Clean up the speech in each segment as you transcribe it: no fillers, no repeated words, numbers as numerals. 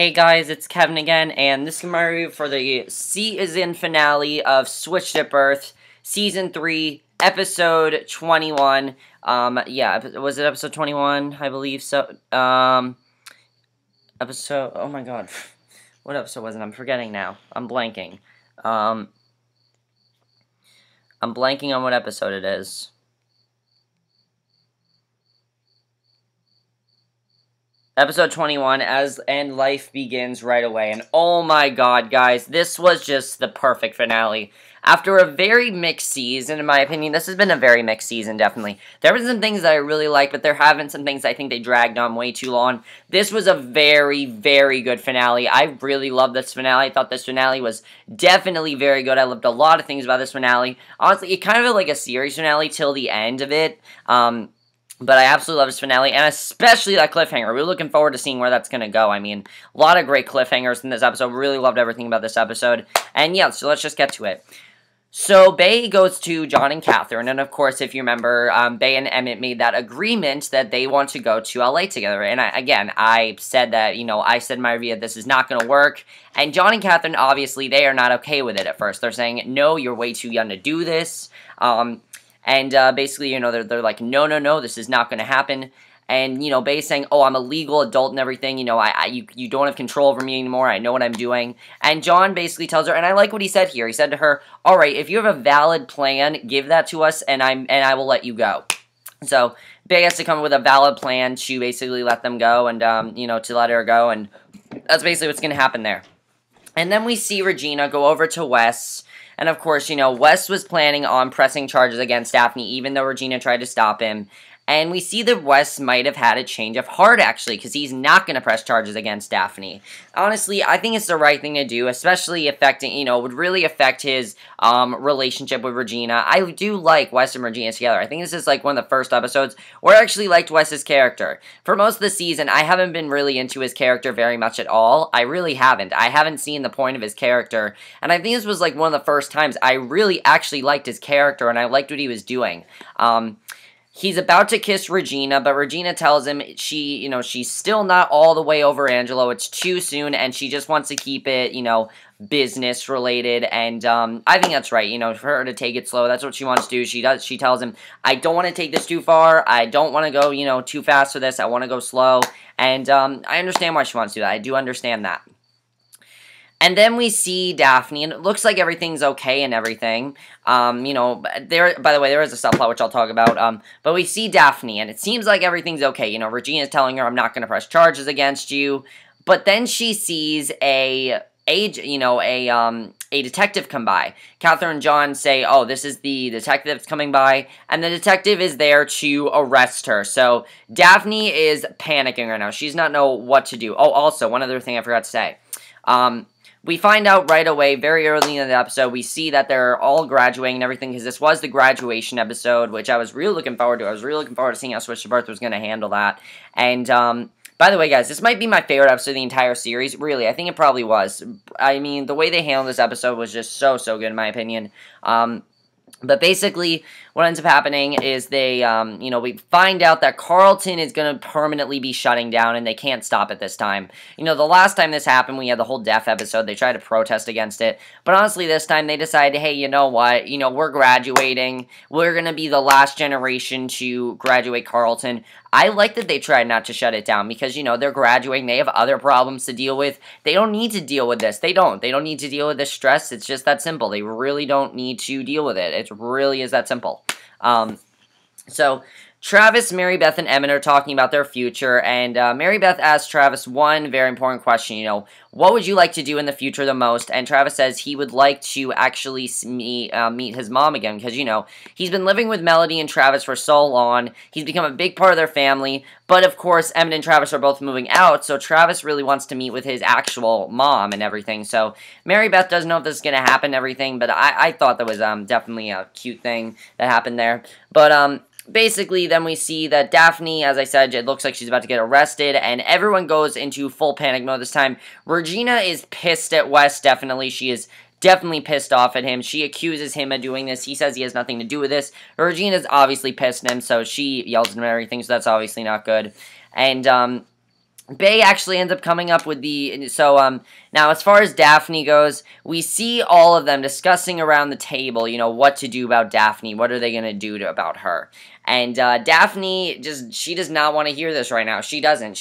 Hey guys, it's Kevin again, and this is my review for the season finale of Switched at Birth, Season 3, Episode 21. Yeah, was it Episode 21? I believe so. Oh my god. What episode was it? I'm forgetting now. I'm blanking. I'm blanking on what episode it is. Episode 21, and life begins right away. And oh my god, guys, this was just the perfect finale. After a very mixed season, in my opinion, this has been a very mixed season, definitely. There have been some things that I really like, but there have been some things I think they dragged on way too long. This was a very, very good finale. I really loved this finale. I thought this finale was definitely very good. I loved a lot of things about this finale. Honestly, it kind of felt like a series finale till the end of it. But I absolutely love this finale, and especially that cliffhanger. We're looking forward to seeing where that's going to go. I mean, a lot of great cliffhangers in this episode. Really loved everything about this episode. And yeah, so let's just get to it. So, Bay goes to John and Catherine, and of course, if you remember, Bay and Emmet made that agreement that they want to go to LA together. And I said that, I said in my review that this is not going to work. And John and Catherine, obviously, they are not okay with it at first. They're saying, no, you're way too young to do this. And basically, they're like, no, this is not going to happen. And, Bay's saying, oh, I'm a legal adult and everything, you don't have control over me anymore, I know what I'm doing. And John basically tells her, and I like what he said here, he said to her, alright, if you have a valid plan, give that to us, and I will let you go. So, Bay has to come up with a valid plan to basically let them go, and, to let her go, and that's basically what's going to happen there. And then we see Regina go over to Wes. And of course, Wes was planning on pressing charges against Daphne, even though Regina tried to stop him. And we see that Wes might have had a change of heart, actually, because he's not going to press charges against Daphne. Honestly, I think it's the right thing to do, especially affecting, would really affect his relationship with Regina. I do like Wes and Regina together. I think this is, like, one of the first episodes where I actually liked Wes's character. For most of the season, I haven't been really into his character very much at all. I really haven't. I haven't seen the point of his character. And I think this was, like, one of the first times I really actually liked his character, and I liked what he was doing. He's about to kiss Regina, but Regina tells him she's still not all the way over Angelo. It's too soon, and she just wants to keep it, business related. And I think that's right, for her to take it slow. That's what she wants to do. She tells him, I don't want to take this too far. I don't want to go, too fast for this. I want to go slow. And I understand why she wants to do that. I do understand that. And then we see Daphne, and it looks like everything's okay and everything. By the way, there is a subplot which I'll talk about. But we see Daphne, and it seems like everything's okay. Regina's telling her, I'm not going to press charges against you. But then she sees a detective come by. Catherine and John say, oh, this is the detective that's coming by, and the detective is there to arrest her. So Daphne is panicking right now. She does not know what to do. Oh, also, one other thing I forgot to say. We find out right away, very early in the episode, we see that they're all graduating and everything, because this was the graduation episode, which I was really looking forward to. I was really looking forward to seeing how Switched at Birth was going to handle that. And, by the way, guys, this might be my favorite episode of the entire series. Really, I think it probably was. I mean, the way they handled this episode was just so good, in my opinion. But basically, what ends up happening is they, we find out that Carlton is going to permanently be shutting down, and they can't stop it this time. The last time this happened, we had the whole deaf episode. They tried to protest against it. But honestly, this time, they decided, hey, you know what? We're graduating. We're going to be the last generation to graduate Carlton. I like that they tried not to shut it down because, they're graduating. They have other problems to deal with. They don't need to deal with this. They don't. They don't need to deal with this stress. It's just that simple. They really don't need to deal with it. It really is that simple. So Travis, Mary Beth, and Emmet are talking about their future, and Mary Beth asks Travis one very important question, what would you like to do in the future the most? And Travis says he would like to actually meet his mom again, because, he's been living with Melody and Travis for so long, he's become a big part of their family, but of course, Emmet and Travis are both moving out, so Travis really wants to meet with his actual mom and everything, so Mary Beth doesn't know if this is going to happen and everything, but I thought that was definitely a cute thing that happened there, but basically, then we see that Daphne, as I said, it looks like she's about to get arrested, and everyone goes into full panic mode this time. Regina is pissed at Wes, definitely. She is definitely pissed off at him. She accuses him of doing this. He says he has nothing to do with this. Regina's obviously pissed at him, so she yells at him and everything, so that's obviously not good. And, Bay actually ends up coming up with now as far as Daphne goes, we see all of them discussing around the table, what to do about Daphne, what are they going to do about her. And Daphne, she does not want to hear this right now. She doesn't.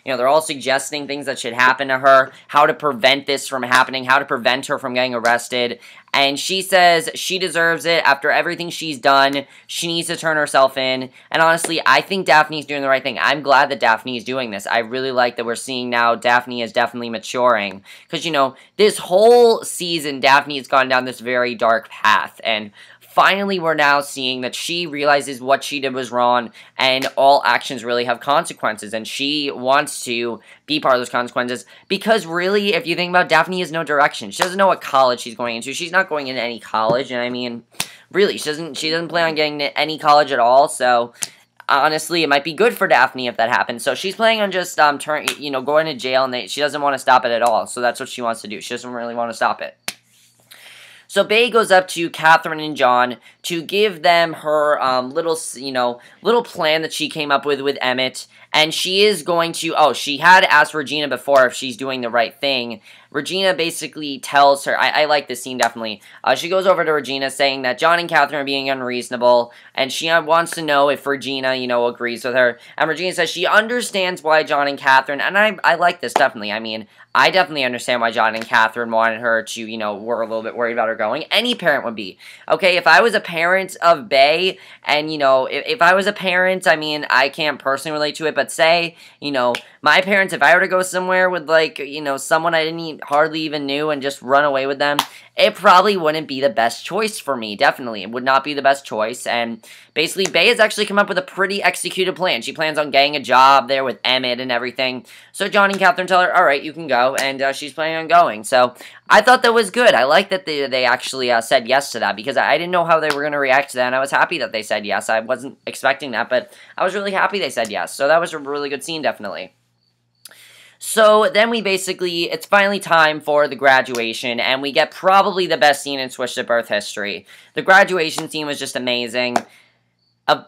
They're all suggesting things that should happen to her, how to prevent this from happening, how to prevent her from getting arrested. And she says she deserves it after everything she's done. She needs to turn herself in. And honestly, I think Daphne's doing the right thing. I'm glad that Daphne is doing this. I really like that we're seeing now Daphne is definitely maturing. Because, this whole season, Daphne has gone down this very dark path. And finally, we're now seeing that she realizes what she did was wrong, and all actions really have consequences, and she wants to be part of those consequences, because really, if you think about it, Daphne has no direction. She doesn't know what college she's going into. She's not going into any college, and I mean, really, she doesn't plan on getting to any college at all, so honestly, it might be good for Daphne if that happens. So she's planning on just going to jail, and she doesn't want to stop it at all, so that's what she wants to do. She doesn't really want to stop it. So Bay goes up to Catherine and John to give them her little plan that she came up with Emmet, and she is going to, she had asked Regina before if she's doing the right thing. Regina basically tells her, I like this scene definitely, she goes over to Regina saying that John and Catherine are being unreasonable, and she wants to know if Regina, agrees with her, and Regina says she understands why John and Catherine, and I like this definitely, I mean, I definitely understand why John and Catherine wanted her to, were a little bit worried about her going. Any parent would be. Okay, if I was a parent of Bay, and, if I was a parent, I mean, I can't personally relate to it, but say, my parents, if I were to go somewhere with, someone I didn't hardly even knew and just run away with them, it probably wouldn't be the best choice for me, definitely. It would not be the best choice, and basically, Bay has actually come up with a pretty executed plan. She plans on getting a job there with Emmet and everything, so John and Catherine tell her, alright, you can go, and she's planning on going, so I thought that was good. I like that they actually said yes to that, because I didn't know how they were going to react to that, and I was happy that they said yes. I wasn't expecting that, but I was really happy they said yes, so that was a really good scene, definitely. So then it's finally time for the graduation, and we get probably the best scene in Switched at Birth history. The graduation scene was just amazing.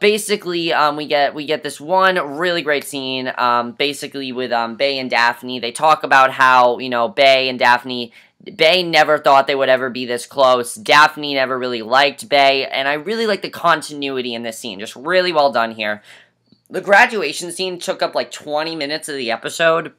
Basically, we get this one really great scene, basically with Bay and Daphne. They talk about how, Bay and Daphne, Bay never thought they would ever be this close. Daphne never really liked Bay, and I really like the continuity in this scene. Just really well done here. The graduation scene took up like 20 minutes of the episode.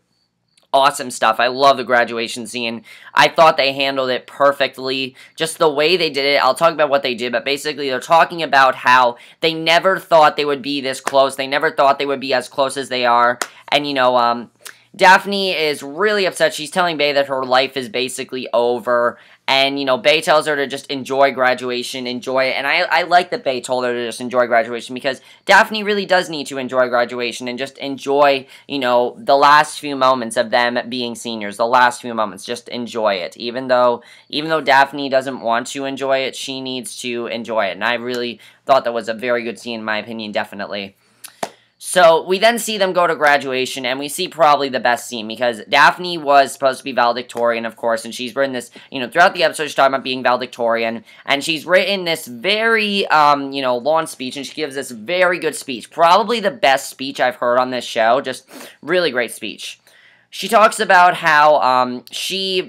Awesome stuff. I love the graduation scene. I thought they handled it perfectly. Just the way they did it. I'll talk about what they did, but basically they're talking about how they never thought they would be this close. They never thought they would be as close as they are. And, Daphne is really upset. She's telling Bay that her life is basically over. And, Bay tells her to just enjoy graduation, enjoy it. And I like that Bay told her to just enjoy graduation, because Daphne really does need to enjoy graduation and just enjoy, the last few moments of them being seniors. The last few moments. Just enjoy it. Even though Daphne doesn't want to enjoy it, she needs to enjoy it. And I really thought that was a very good scene, in my opinion, definitely. So, we then see them go to graduation, and we see probably the best scene, because Daphne was supposed to be valedictorian, of course, and she's written this, throughout the episode, she's talking about being valedictorian, and she's written this very, long speech, and she gives this very good speech. Probably the best speech I've heard on this show. Just really great speech. She talks about how, she,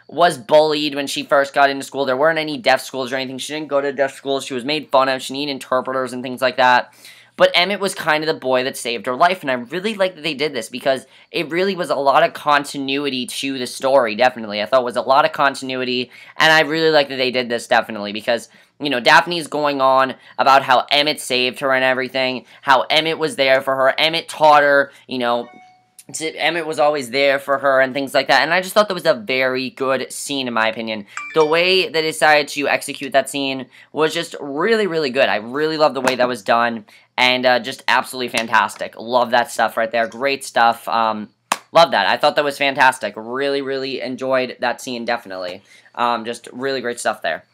was bullied when she first got into school. There weren't any deaf schools or anything. She didn't go to deaf schools. She was made fun of. She needed interpreters and things like that. But Emmet was kind of the boy that saved her life, and I really like that they did this, because it really was a lot of continuity to the story, definitely. I thought it was a lot of continuity, and I really like that they did this, definitely, because, Daphne's going on about how Emmet saved her and everything, how Emmet was there for her, Emmet taught her, Emmet was always there for her and things like that, and I just thought that was a very good scene, in my opinion. The way they decided to execute that scene was just really, really good. I really love the way that was done, and just absolutely fantastic. Love that stuff right there. Great stuff. Love that. I thought that was fantastic. Really, really enjoyed that scene, definitely. Just really great stuff there.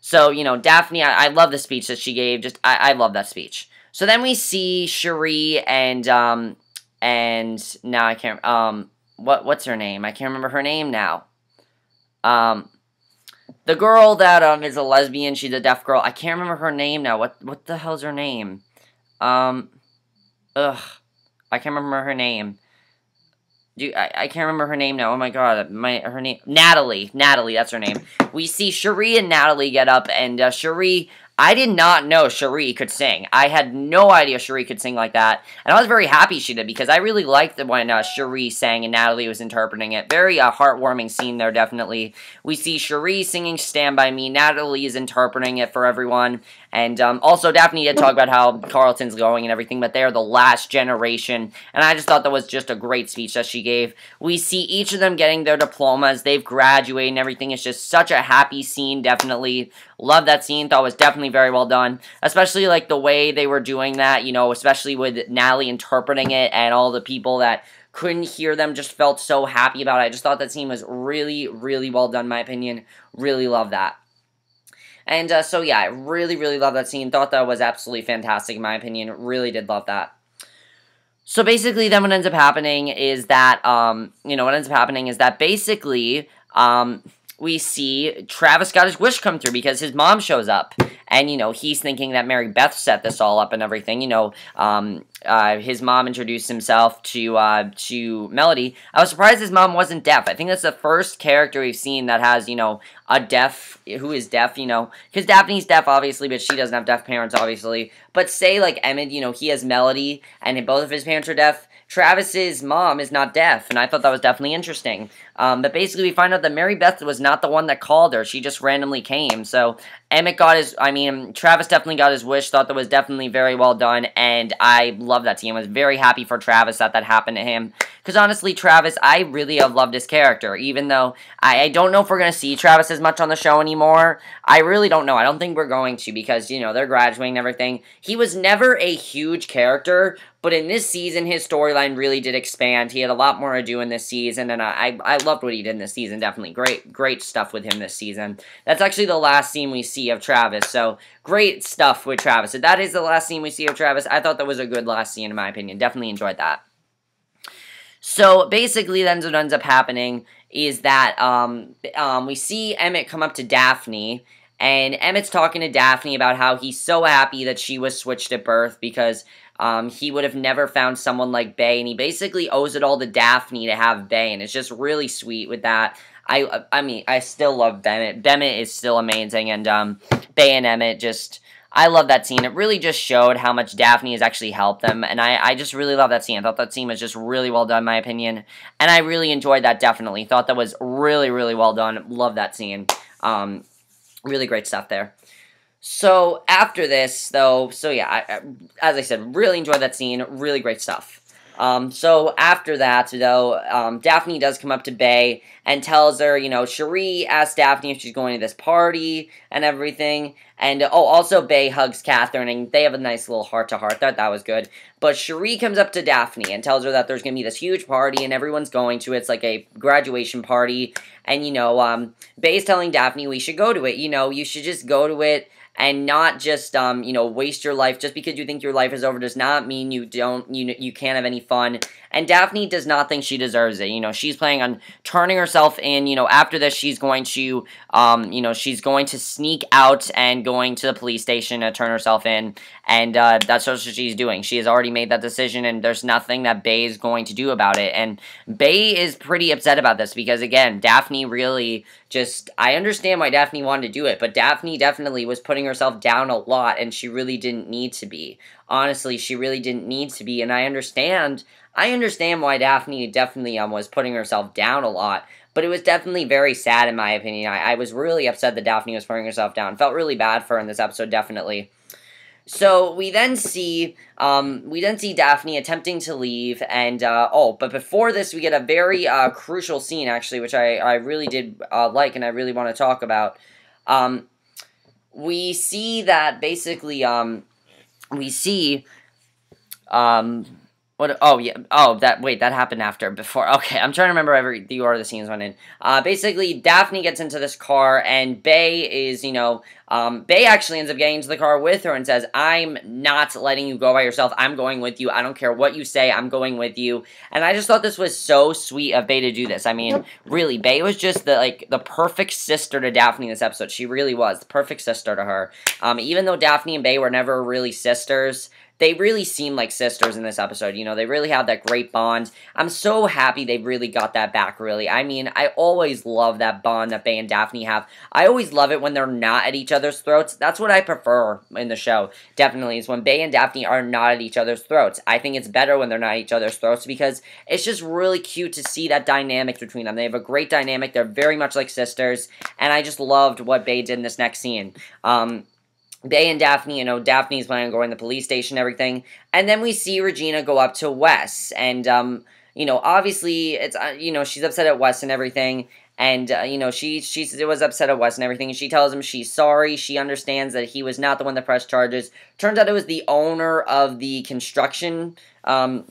So, Daphne, I love the speech that she gave. I love that speech. So then we see Cherie and now I can't, what's her name? I can't remember her name now. The girl that, is a lesbian, she's a deaf girl. I can't remember her name now. What the hell's her name? I can't remember her name. I can't remember her name now. Oh my god, her name Natalie. Natalie, that's her name. We see Cherie and Natalie get up, and Cherie. I did not know Cherie could sing. I had no idea Cherie could sing like that, and I was very happy she did because I really liked when Cherie sang and Natalie was interpreting it. Very heartwarming scene there, definitely. We see Cherie singing "Stand by Me." Natalie is interpreting it for everyone. And also, Daphne did talk about how Carlton's going and everything, but they are the last generation. And I just thought that was just a great speech that she gave. We see each of them getting their diplomas. They've graduated and everything. It's just such a happy scene, definitely. Love that scene. Thought it was definitely very well done. Especially, like, the way they were doing that, you know, especially with Natalie interpreting it and all the people that couldn't hear them just felt so happy about it. I just thought that scene was really, really well done, in my opinion. Really love that. And so, yeah, I really, really love that scene. Thought that was absolutely fantastic, in my opinion. Really did love that. So, basically, then what ends up happening is that, basically, we see Travis got his wish come through because his mom shows up. And, you know, he's thinking that Mary Beth set this all up and everything. You know, his mom introduced himself to Melody. I was surprised his mom wasn't deaf. I think that's the first character we've seen that has, you know, who is deaf, you know. Because Daphne's deaf, obviously, but she doesn't have deaf parents, obviously. But say, like, Emmet, you know, he has Melody, and both of his parents are deaf. Travis's mom is not deaf, and I thought that was definitely interesting. But basically, we find out that Mary Beth was not the one that called her. She just randomly came. So, Travis definitely got his wish. Thought that was definitely very well done, and I love that scene. I was very happy for Travis that happened to him. Because honestly, Travis, I really have loved his character. Even though I don't know if we're going to see Travis as much on the show anymore. I really don't know. I don't think we're going to because, you know, they're graduating and everything. He was never a huge character, but in this season, his storyline really did expand. He had a lot more to do in this season, and I loved what he did in this season, definitely. Great stuff with him this season. That's actually the last scene we see of Travis, so great stuff with Travis. If that is the last scene we see of Travis, I thought that was a good last scene, in my opinion. Definitely enjoyed that. So, basically, then what ends up happening is that we see Emmet come up to Daphne, and Emmet's talking to Daphne about how he's so happy that she was switched at birth because he would have never found someone like Bay, and he basically owes it all to Daphne to have Bay, and it's just really sweet with that. I still love Bennett. Bennett is still amazing, and Bay and Emmet just... I love that scene. It really just showed how much Daphne has actually helped them, and I just really love that scene. I thought that scene was just really well done, in my opinion, and I really enjoyed that, definitely. Thought that was really, really well done. Love that scene. Really great stuff there. So, after this, though, as I said, really enjoyed that scene. Really great stuff. So after that, though, Daphne does come up to Bay and tells her, you know, Cherie asked Daphne if she's going to this party and everything. And, also Bay hugs Catherine, and they have a nice little heart-to-heart. That was good. But Cherie comes up to Daphne and tells her that there's going to be this huge party, and everyone's going to it. It's like a graduation party. And, you know, Bay's telling Daphne we should go to it. You know, you should just go to it. And not just, you know, waste your life. Just because you think your life is over does not mean you can't have any fun. And Daphne does not think she deserves it. You know, she's planning on turning herself in. You know, after this, she's going to, she's going to sneak out and going to the police station to turn herself in. And that's what she's doing. She has already made that decision, and there's nothing that Bay is going to do about it. And Bay is pretty upset about this because, again, Daphne really just... I understand why Daphne wanted to do it, but Daphne definitely was putting herself down a lot, and she really didn't need to be. Honestly, she really didn't need to be, and I understand why Daphne definitely was putting herself down a lot, but it was definitely very sad in my opinion. I was really upset that Daphne was putting herself down. Felt really bad for her in this episode, definitely. So we then see Daphne attempting to leave, and but before this, we get a very crucial scene actually, which I really did like, and I really want to talk about. We see that basically that happened after, before, okay, I'm trying to remember the order the scenes went in. Basically, Daphne gets into this car, and Bay is, Bay actually ends up getting into the car with her and says, I'm not letting you go by yourself, I'm going with you, I don't care what you say, I'm going with you, and I just thought this was so sweet of Bay to do this. I mean, really, Bay was just the perfect sister to Daphne in this episode. She really was, the perfect sister to her. Even though Daphne and Bay were never really sisters, they really seem like sisters in this episode. You know, they really have that great bond. I'm so happy they really got that back, really. I mean, I always love that bond that Bay and Daphne have. I always love it when they're not at each other's throats. That's what I prefer in the show, definitely, is when Bay and Daphne are not at each other's throats. I think it's better when they're not at each other's throats because it's just really cute to see that dynamic between them. They have a great dynamic. They're very much like sisters, and I just loved what Bay did in this next scene. Bay and Daphne, you know, Daphne's planning on going to the police station and everything, and then we see Regina go up to Wes, and, you know, obviously, it's, you know, she's upset at Wes and everything, and, you know, she was upset at Wes and everything, and she tells him she's sorry, she understands that he was not the one that pressed charges. Turns out it was the owner of the construction, you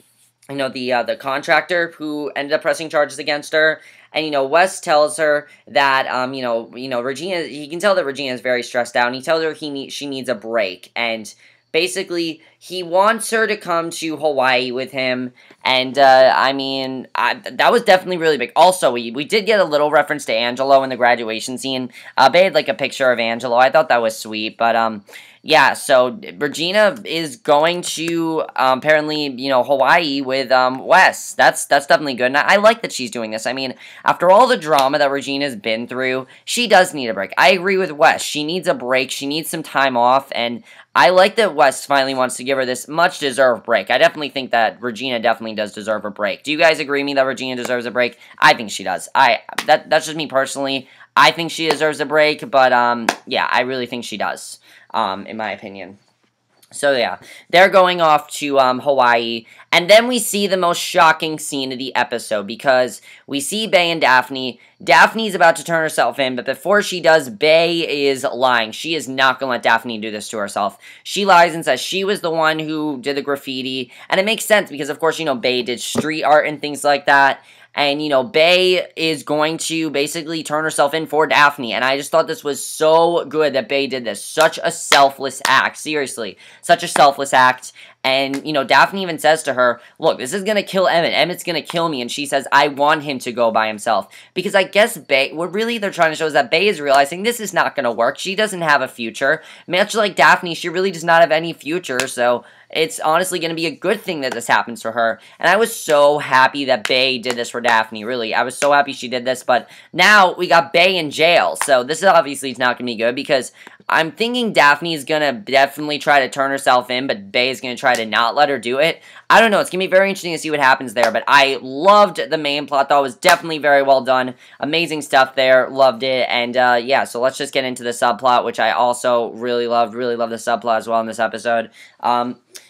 know, the contractor who ended up pressing charges against her. And, you know, Wes tells her that, you know, Regina, he can tell that Regina is very stressed out, and he tells her she needs a break, and basically, he wants her to come to Hawaii with him, and, I mean, that was definitely really big. Also, we did get a little reference to Angelo in the graduation scene. They had, like, a picture of Angelo. I thought that was sweet, but, yeah, so Regina is going to, apparently, you know, Hawaii with, Wes. That's definitely good, and I like that she's doing this. I mean, after all the drama that Regina's been through, she does need a break. I agree with Wes. She needs a break. She needs some time off, and I like that Wes finally wants to give her this much-deserved break. I definitely think that Regina definitely does deserve a break. Do you guys agree with me that Regina deserves a break? I think she does. That's just me personally. I think she deserves a break, but, yeah, I really think she does, in my opinion. So, yeah, they're going off to, Hawaii, and then we see the most shocking scene of the episode, because we see Bay and Daphne. Daphne's about to turn herself in, but before she does, Bay is lying. She is not going to let Daphne do this to herself. She lies and says she was the one who did the graffiti, and it makes sense, because, of course, you know, Bay did street art and things like that. And, you know, Bay is going to basically turn herself in for Daphne. And I just thought this was so good that Bay did this. Such a selfless act. Seriously. Such a selfless act. And, you know, Daphne even says to her, look, this is going to kill Emmet. Emmet's going to kill me. And she says, I want him to go by himself. Because I guess Bay, what really they're trying to show is that Bay is realizing this is not going to work. She doesn't have a future. Much like Daphne, she really does not have any future. So it's honestly going to be a good thing that this happens for her. And I was so happy that Bay did this for Daphne, really. I was so happy she did this, but now we got Bay in jail. So this is obviously not going to be good, because I'm thinking Daphne is going to definitely try to turn herself in, but Bay is going to try to not let her do it. I don't know. It's going to be very interesting to see what happens there, but I loved the main plot, though. It was definitely very well done. Amazing stuff there. Loved it. And, yeah, so let's just get into the subplot, which I also really loved. Really loved the subplot as well in this episode.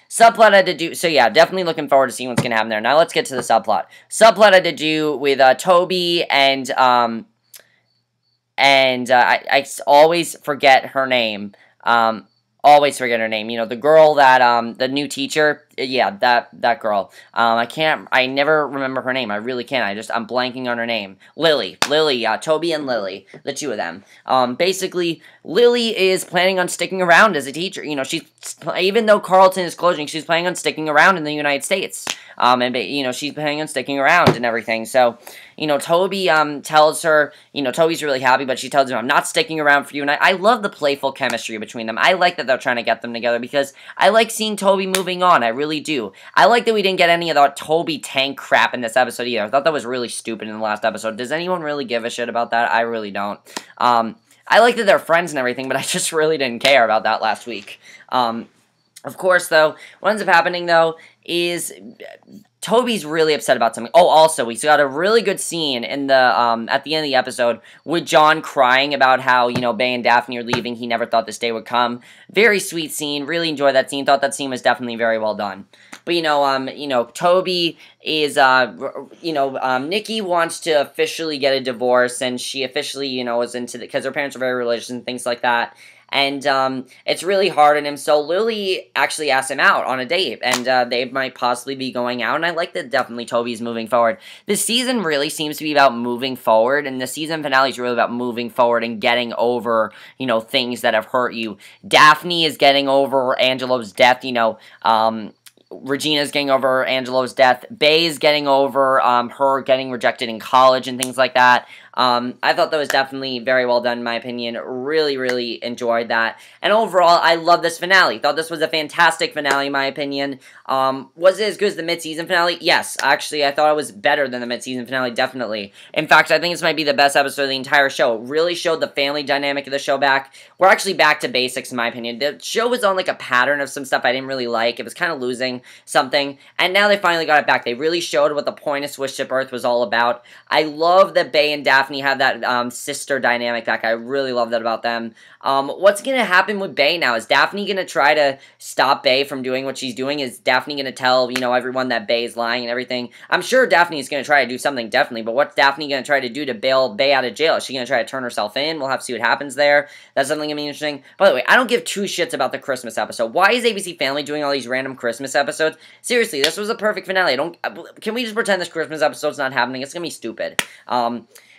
Subplot had to do, so yeah, definitely looking forward to seeing what's going to happen there. Now let's get to the subplot. Subplot had to do with Toby and I always forget her name. Always forget her name. You know, the girl that, the new teacher, yeah, that girl. I never remember her name. I really can't. I'm blanking on her name. Lily, Toby and Lily, the two of them. Basically, Lily is planning on sticking around as a teacher. You know, even though Carlton is closing, she's planning on sticking around in the United States. And, you know, she's planning on sticking around and everything. So, you know, Toby, tells her, you know, Toby's really happy, but she tells him, I'm not sticking around for you. And I love the playful chemistry between them. I like that they're trying to get them together, because I like seeing Toby moving on. I really do. I like that we didn't get any of that Toby tank crap in this episode either. I thought that was really stupid in the last episode. Does anyone really give a shit about that? I really don't. I like that they're friends and everything, but I just really didn't care about that last week. Of course, though, what ends up happening, though, is Toby's really upset about something. Oh, also, we got a really good scene in the, at the end of the episode with John crying about how, you know, Bay and Daphne are leaving. He never thought this day would come. Very sweet scene. Really enjoyed that scene. Thought that scene was definitely very well done. But, you know, Toby is, Nikki wants to officially get a divorce, and she officially, you know, is into because her parents are very religious and things like that. And, it's really hard on him, so Lily actually asked him out on a date, and, they might possibly be going out, and I like that definitely Toby's moving forward. This season really seems to be about moving forward, and the season finale is really about moving forward and getting over, you know, things that have hurt you. Daphne is getting over Angelo's death, you know, Regina's getting over Angelo's death. Bay is getting over her getting rejected in college and things like that. I thought that was definitely very well done in my opinion. Really, really enjoyed that. And overall, I love this finale. Thought this was a fantastic finale in my opinion. Was it as good as the mid-season finale? Yes, actually, I thought it was better than the mid-season finale, definitely. In fact, I think this might be the best episode of the entire show. It really showed the family dynamic of the show back. We're actually back to basics in my opinion. The show was on like a pattern of some stuff I didn't really like. It was kind of losing something, and now they finally got it back. They really showed what the point of Swiss Ship Earth was all about. I love that Bay and Daphne have that sister dynamic back. I really love that about them. What's going to happen with Bay now? Is Daphne going to try to stop Bay from doing what she's doing? Is Daphne going to tell, you know, everyone that Bay is lying and everything? I'm sure Daphne is going to try to do something, definitely, but what's Daphne going to try to do to bail Bay out of jail? Is she going to try to turn herself in? We'll have to see what happens there. That's something going to be interesting. By the way, I don't give two shits about the Christmas episode. Why is ABC Family doing all these random Christmas episodes? Seriously, this was a perfect finale. Can we just pretend this Christmas episode's not happening? It's going to be stupid.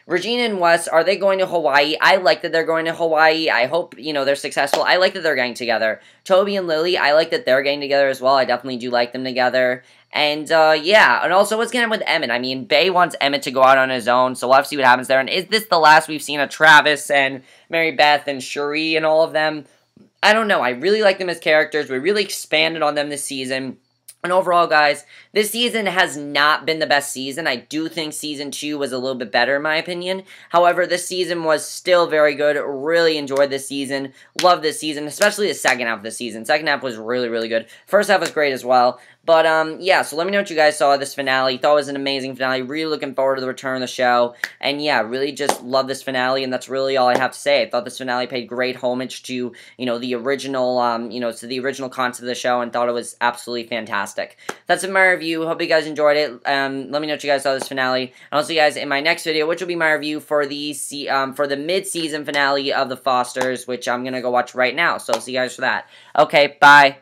Regina and West, are they going to Hawaii? I like that they're going to Hawaii. I hope, you know, they're successful. I like that they're getting together. Toby and Lily, I like that they're getting together as well. I definitely do like them together. And, yeah. And also, what's going to happen with Emmet? I mean, Bay wants Emmet to go out on his own, so we'll have to see what happens there. And is this the last we've seen of Travis and Mary Beth and Cherie and all of them? I don't know. I really like them as characters. We really expanded on them this season. And overall, guys, this season has not been the best season. I do think Season 2 was a little bit better, in my opinion. However, this season was still very good. Really enjoyed this season. Loved this season, especially the second half of the season. Second half was really, really good. First half was great as well. But, yeah, so let me know what you guys saw of this finale. Thought it was an amazing finale. Really looking forward to the return of the show. And, yeah, really just love this finale, and that's really all I have to say. I thought this finale paid great homage to, you know, the original, to the original concept of the show, and thought it was absolutely fantastic. That's my review. Hope you guys enjoyed it. Let me know what you guys saw of this finale. And I'll see you guys in my next video, which will be my review for the mid-season finale of The Fosters, which I'm going to go watch right now. So I'll see you guys for that. Okay, bye.